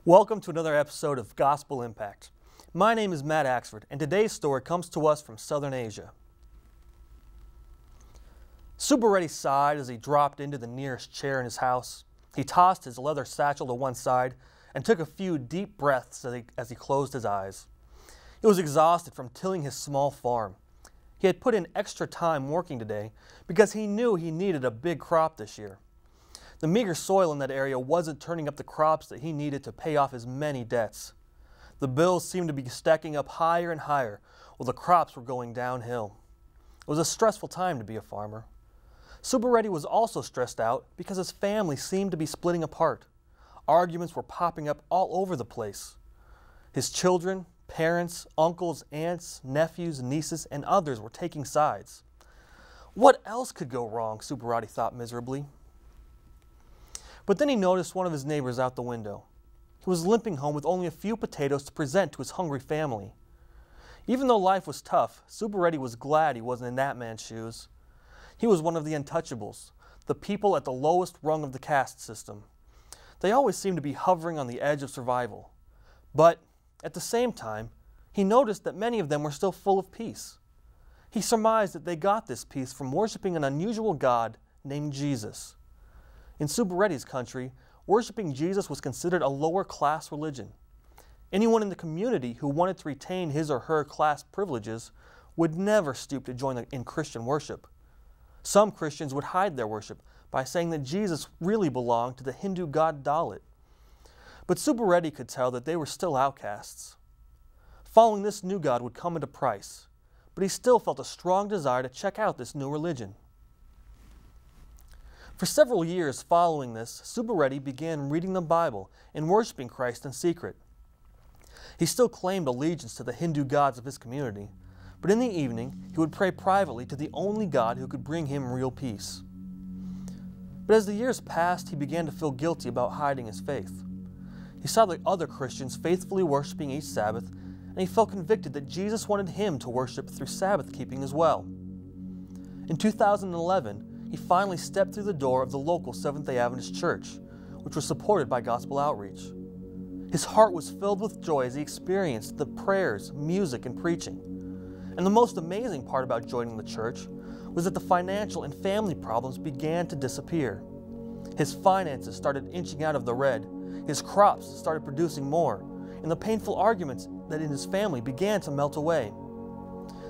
Welcome to another episode of Gospel Impact. My name is Matt Axford, and today's story comes to us from Southern Asia. Subbareddy sighed as he dropped into the nearest chair in his house. He tossed his leather satchel to one side and took a few deep breaths as he closed his eyes. He was exhausted from tilling his small farm. He had put in extra time working today because he knew he needed a big crop this year. The meager soil in that area wasn't turning up the crops that he needed to pay off his many debts. The bills seemed to be stacking up higher and higher while the crops were going downhill. It was a stressful time to be a farmer. Subbareddy was also stressed out because his family seemed to be splitting apart. Arguments were popping up all over the place. His children, parents, uncles, aunts, nephews, nieces, and others were taking sides. What else could go wrong, Subbareddy thought miserably. But then he noticed one of his neighbors out the window. He was limping home with only a few potatoes to present to his hungry family. Even though life was tough, Subbareddy was glad he wasn't in that man's shoes. He was one of the untouchables, the people at the lowest rung of the caste system. They always seemed to be hovering on the edge of survival. But at the same time, he noticed that many of them were still full of peace. He surmised that they got this peace from worshiping an unusual God named Jesus. In Subbareddy's country, worshiping Jesus was considered a lower-class religion. Anyone in the community who wanted to retain his or her class privileges would never stoop to join in Christian worship. Some Christians would hide their worship by saying that Jesus really belonged to the Hindu god Dalit. But Subbareddy could tell that they were still outcasts. Following this new god would come at a price, but he still felt a strong desire to check out this new religion. For several years following this, Subbareddy began reading the Bible and worshiping Christ in secret. He still claimed allegiance to the Hindu gods of his community, but in the evening he would pray privately to the only God who could bring him real peace. But as the years passed, he began to feel guilty about hiding his faith. He saw the other Christians faithfully worshiping each Sabbath, and he felt convicted that Jesus wanted him to worship through Sabbath keeping as well. In 2011, he finally stepped through the door of the local Seventh-day Adventist church, which was supported by gospel outreach. His heart was filled with joy as he experienced the prayers, music, and preaching. And the most amazing part about joining the church was that the financial and family problems began to disappear. His finances started inching out of the red, his crops started producing more, and the painful arguments that in his family began to melt away.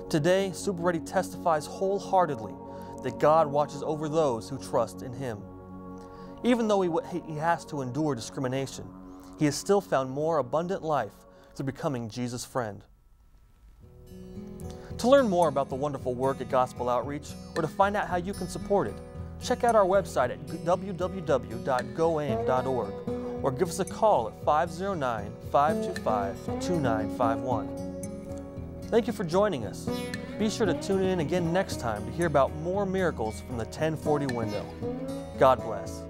Today, Subbareddy testifies wholeheartedly that God watches over those who trust in Him. Even though he has to endure discrimination, he has still found more abundant life through becoming Jesus' friend. To learn more about the wonderful work at Gospel Outreach, or to find out how you can support it, check out our website at www.goaim.org or give us a call at 509-525-2951. Thank you for joining us. Be sure to tune in again next time to hear about more miracles from the 1040 window. God bless.